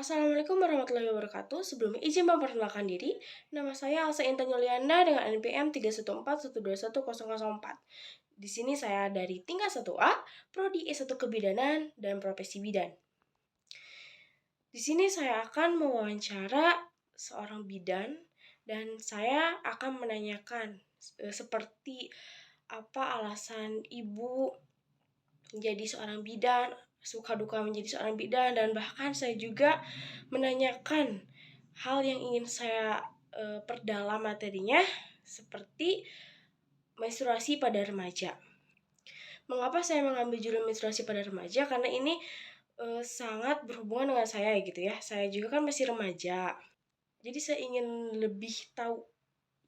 Assalamualaikum warahmatullahi wabarakatuh. Sebelumnya izin memperkenalkan diri. Nama saya Alsa Intan Yulianda dengan NPM 314121004. Di sini saya dari tingkat 1A, prodi S1 Kebidanan dan profesi bidan. Di sini saya akan mewawancara seorang bidan dan saya akan menanyakan seperti apa alasan ibu menjadi seorang bidan, suka duka menjadi seorang bidan, dan bahkan saya juga menanyakan hal yang ingin saya perdalam materinya seperti menstruasi pada remaja. Mengapa saya mengambil judul menstruasi pada remaja? Karena ini sangat berhubungan dengan saya gitu ya. Saya juga kan masih remaja. Jadi saya ingin lebih tahu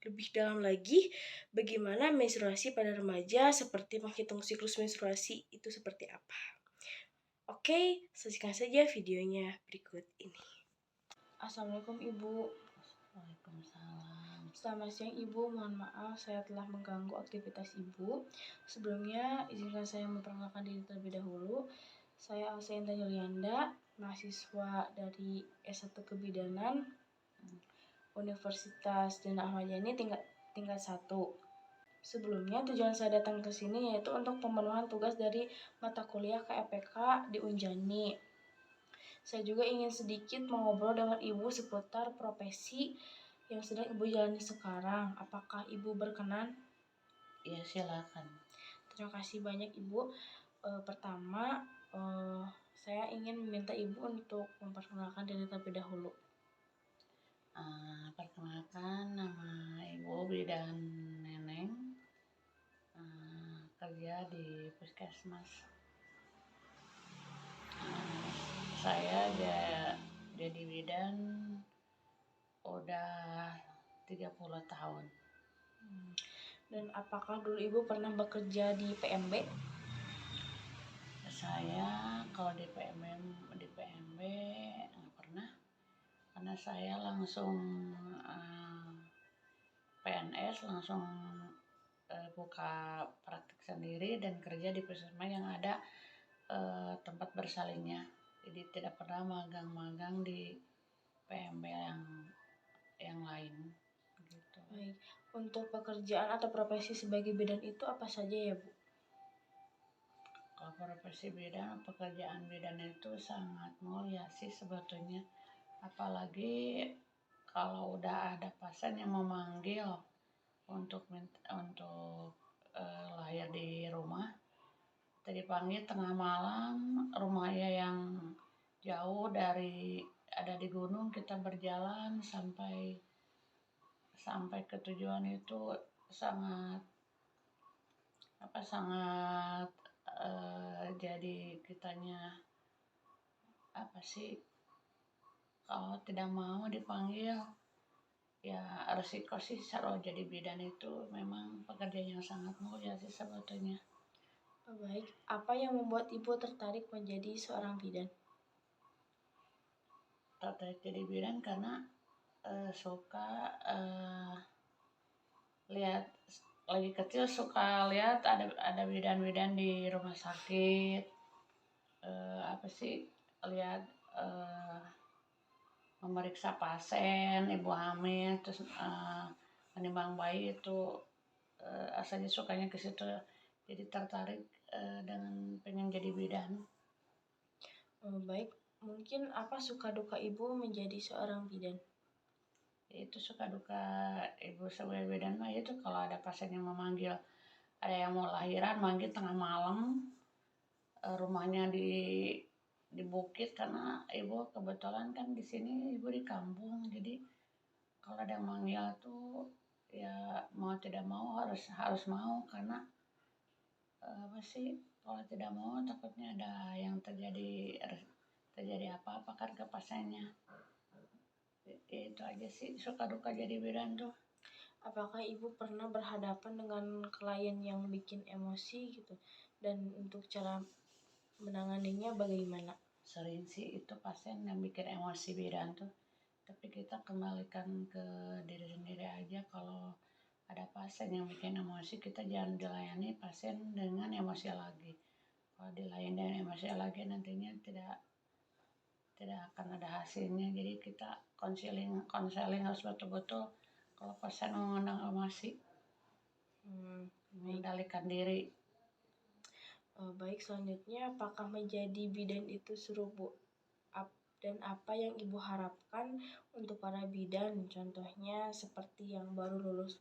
lebih dalam lagi bagaimana menstruasi pada remaja, seperti menghitung siklus menstruasi itu seperti apa. Oke, saksikan saja videonya berikut ini. Assalamualaikum Ibu. Waalaikumsalam. Selamat siang Ibu, mohon maaf saya telah mengganggu aktivitas Ibu. Sebelumnya izinkan saya memperkenalkan diri terlebih dahulu. Saya Alsa Intan Yulianda, mahasiswa dari S1 Kebidanan Universitas Dana Ahmad Yani tingkat 1. Sebelumnya tujuan saya datang ke sini yaitu untuk pemenuhan tugas dari mata kuliah KEPK di Unjani. Saya juga ingin sedikit mengobrol dengan Ibu seputar profesi yang sedang Ibu jalani sekarang. Apakah Ibu berkenan? Ya, silakan. Terima kasih banyak Ibu. Pertama, saya ingin meminta Ibu untuk memperkenalkan diri terlebih dahulu. Perkenalkan, nama Ibu Bidan Neneng, kerja di Puskesmas. Saya jadi bidan udah 30 tahun. Dan apakah dulu Ibu pernah bekerja di PMB? Saya kalau di PMB nggak pernah, karena saya langsung PNS, langsung buka praktik sendiri dan kerja di puskesmas yang ada tempat bersalinnya. Jadi tidak pernah magang-magang di PMB yang lain gitu. Baik, untuk pekerjaan atau profesi sebagai bidan itu apa saja ya Bu? Kalau profesi bidan, pekerjaan bidan itu sangat mulia sih sebetulnya. Apalagi kalau udah ada pasien yang memanggil untuk lahir di rumah, tadi panggil tengah malam, rumahnya yang jauh ada di gunung, kita berjalan sampai ke tujuan itu sangat jadi kitanya kalau tidak mau dipanggil, ya resiko sih. Kalau jadi bidan itu memang pekerjaan yang sangat mulia sih sebetulnya. Baik, apa yang membuat Ibu tertarik menjadi seorang bidan? Tertarik jadi bidan karena suka lihat, lagi kecil suka lihat ada bidan-bidan di rumah sakit, lihat memeriksa pasien, ibu hamil, terus menimbang bayi itu, asalnya sukanya ke situ, jadi tertarik dengan pengen jadi bidan. Baik, mungkin apa suka duka Ibu menjadi seorang bidan? Itu suka duka ibu sebagai bidan mah itu kalau ada pasien yang memanggil, ada yang mau lahiran manggil tengah malam, rumahnya di bukit, karena ibu kebetulan kan di sini ibu di kampung, jadi kalau ada yang manggil tuh ya mau tidak mau harus mau, karena kalau tidak mau takutnya ada yang terjadi apa-apa kan ke pasiennya. Itu aja sih suka duka jadi bidan tuh. Apakah Ibu pernah berhadapan dengan klien yang bikin emosi gitu? Dan untuk cara menanganinya bagaimana? Sering sih itu pasien yang bikin emosi bidan tuh, tapi kita kembalikan ke diri sendiri aja. Kalau ada pasien yang bikin emosi, kita jangan dilayani pasien dengan emosi lagi. Kalau dilayani dengan emosi lagi, nantinya tidak tidak akan ada hasilnya. Jadi kita konseling harus betul-betul kalau pasien mengundang emosi, Baik. mengendalikan diri. Baik, selanjutnya apakah menjadi bidan itu seru, Bu? Dan apa yang Ibu harapkan untuk para bidan? Contohnya seperti yang baru lulus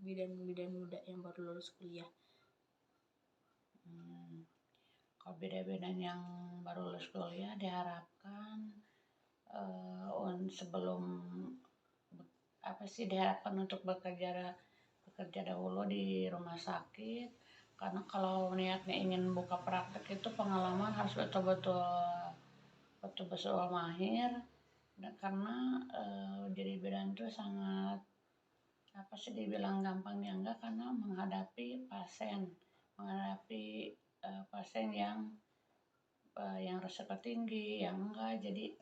bidan-bidan muda yang baru lulus kuliah. Kalau bidan-bidan yang baru lulus kuliah diharapkan sebelum diharapkan untuk bekerja dahulu di rumah sakit, karena kalau niatnya ingin buka praktek itu pengalaman harus betul-betul mahir. Dan karena jadi bidan itu sangat dibilang gampangnya enggak, karena menghadapi pasien yang resiko tinggi, yang enggak. Jadi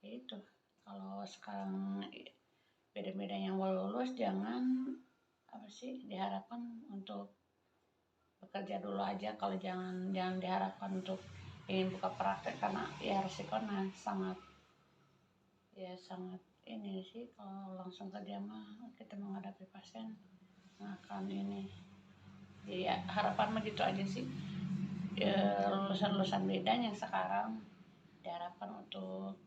ya itu, kalau sekarang beda-beda yang baru lulus jangan diharapkan untuk bekerja dulu aja. Kalau jangan diharapkan untuk ingin buka praktek, karena ya resikonya sangat ini sih. Kalau langsung kerja mah kita menghadapi pasien akan ini. Jadi ya, harapan mah gitu aja sih. Lulusan-lulusan bidan yang sekarang diharapkan untuk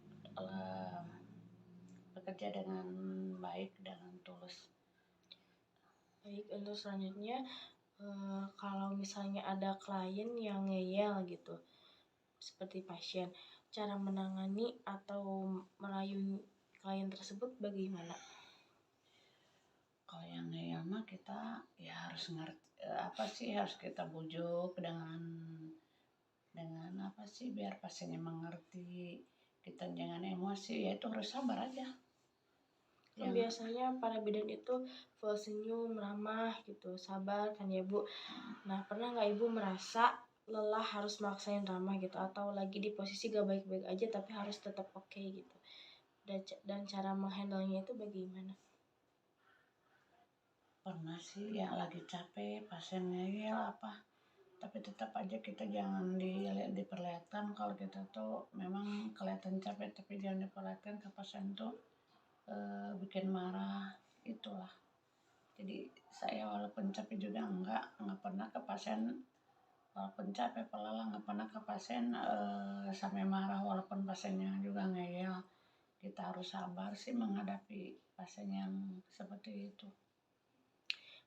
bekerja dengan baik, dengan tulus. Baik, untuk selanjutnya kalau misalnya ada klien yang ngeyel gitu, seperti pasien, cara menangani atau merayu klien tersebut bagaimana? Kalau yang ngeyel mah kita ya harus ngerti harus kita bujuk dengan biar pasiennya mengerti. Kita jangan emosi, ya itu harus sabar aja. Kan biasanya para bidan itu full senyum, ramah gitu, sabar kan ya Bu. Nah, pernah nggak Ibu merasa lelah harus maksain ramah gitu, atau lagi di posisi gak baik-baik aja tapi harus tetap oke gitu, dan cara menghandle-nya itu bagaimana? Pernah sih ya, lagi capek pasien ngeyel tapi tetap aja kita jangan diperlihatkan kalau kita tuh memang kelihatan capek, tapi jangan diperlihatkan ke pasien tuh bikin marah. Itulah, jadi saya walaupun capek juga enggak pernah ke pasien, walaupun capek pelalang nggak pernah ke pasien sampai marah walaupun pasiennya juga ngeyel. Kita harus sabar sih menghadapi pasien yang seperti itu.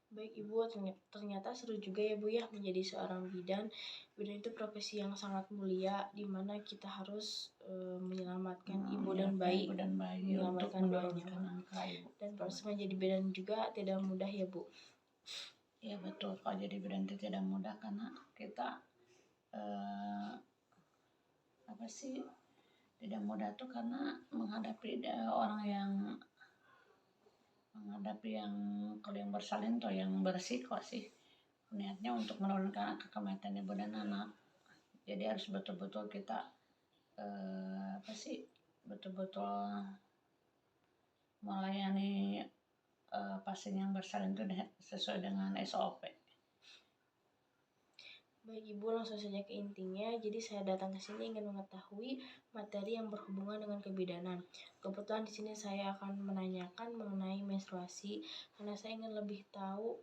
Baik Ibu, ternyata seru juga ya Bu ya menjadi seorang bidan. Bidan itu profesi yang sangat mulia, di mana kita harus menyelamatkan ibu dan bayi, menyelamatkan untuk nyawa. angka ibu. Dan proses menjadi bidan juga tidak mudah ya Bu. Iya betul, kalau jadi bidan itu tidak mudah, karena kita tidak mudah tuh karena menghadapi orang yang kalau yang bersalin tuh yang bersiko sih, niatnya untuk menurunkan angka kematian ibu dan anak. Jadi harus betul-betul kita betul-betul melayani pasien yang bersalin itu sesuai dengan SOP. Baik Ibu, langsung saja ke intinya. Jadi saya datang ke sini ingin mengetahui materi yang berhubungan dengan kebidanan. Kebetulan di sini saya akan menanyakan mengenai menstruasi, karena saya ingin lebih tahu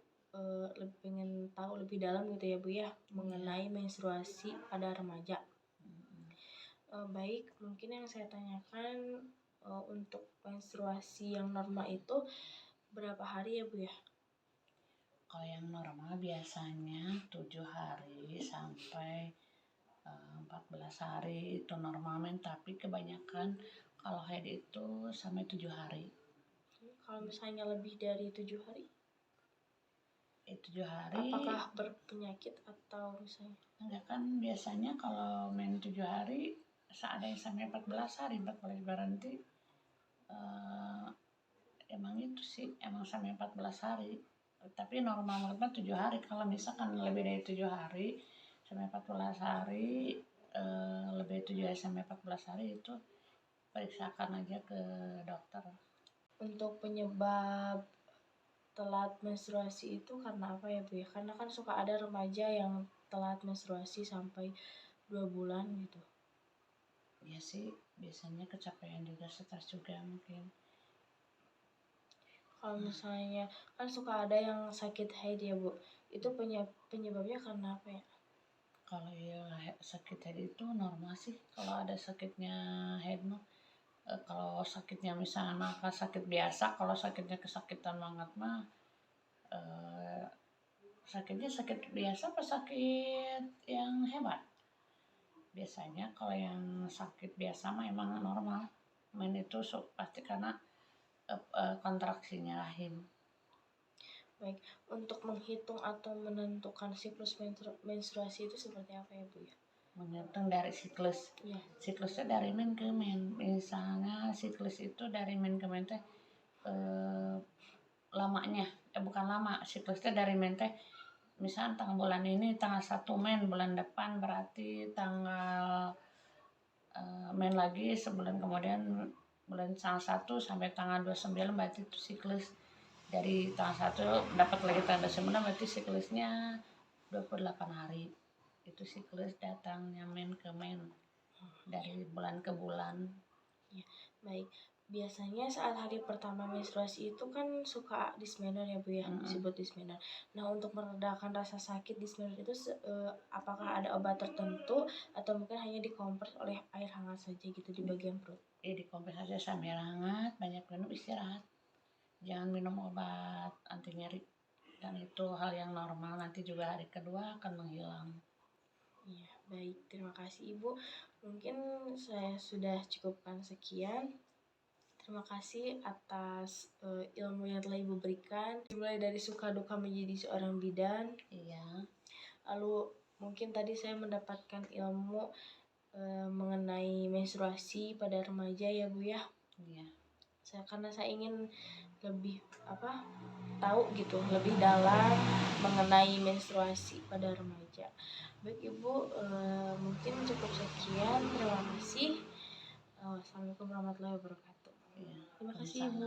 lebih dalam gitu ya Bu ya, mengenai menstruasi pada remaja. Baik, mungkin yang saya tanyakan untuk menstruasi yang normal itu berapa hari ya Bu ya? Kalau yang normal biasanya 7 hari sampai 14 hari itu normalnya, tapi kebanyakan kalau haid itu sampai 7 hari. Kalau misalnya lebih dari 7 hari? 7 hari. Apakah berpenyakit atau misalnya? Enggak, kan biasanya kalau main 7 hari ada yang sampai 14 hari, 14 berhenti. Emang itu sih, emang sampai 14 hari. Tapi normalnya 7 hari. Kalau misalkan lebih dari 7 hari sampai 14 hari, lebih 7 hari sampai 14 hari itu periksakan aja ke dokter. Untuk penyebab telat menstruasi itu karena apa ya Bu ya? Karena kan suka ada remaja yang telat menstruasi sampai 2 bulan gitu. Ya sih, biasanya kecapean juga, stres juga mungkin. Kalau misalnya kan suka ada yang sakit haid ya Bu, itu penyebabnya karena apa ya? Kalau ya sakit head itu normal sih, kalau ada sakitnya head mah. Kalau sakitnya misalnya sakit biasa, kalau sakitnya kesakitan banget mah eh, sakitnya sakit biasa apa sakit yang hebat. Biasanya kalau yang sakit biasa mah emang normal. Men itu pasti karena kontraksinya rahim. Baik, untuk menghitung atau menentukan siklus menstruasi itu seperti apa ya Bu ya? Menghitung dari siklus. Iya. Siklusnya dari men ke men. Misalnya siklus itu dari men ke men teh lamanya, bukan lama, siklusnya dari men teh misalnya tanggal bulan ini tanggal 1 men, bulan depan berarti tanggal main lagi sebulan kemudian, bulan tanggal 1 sampai tanggal 29 berarti itu siklus. Dari tanggal 1 dapat lagi tanggal 29 berarti siklusnya 28 hari. Itu siklus datangnya men ke men dari bulan ke bulan. Ya, baik. Biasanya saat hari pertama menstruasi itu kan suka dismenor ya Bu ya, disebut dismenor. Nah, untuk meredakan rasa sakit dismenor itu apakah ada obat tertentu atau mungkin hanya dikompres oleh air hangat saja gitu di bagian perut? Dikompres aja sambil hangat, banyak minum, istirahat. Jangan minum obat anti nyeri. Dan itu hal yang normal, nanti juga hari kedua akan menghilang. Iya, baik. Terima kasih Ibu. Mungkin saya sudah cukupkan sekian. Terima kasih atas ilmu yang telah Ibu berikan. Mulai dari suka duka menjadi seorang bidan. Iya. Lalu mungkin tadi saya mendapatkan ilmu mengenai menstruasi pada remaja ya Bu ya. Iya. Karena saya ingin lebih tahu gitu lebih dalam mengenai menstruasi pada remaja. Baik Ibu, mungkin cukup sekian. Terima kasih. Assalamualaikum warahmatullahi wabarakatuh. Iya. Terima kasih Ibu.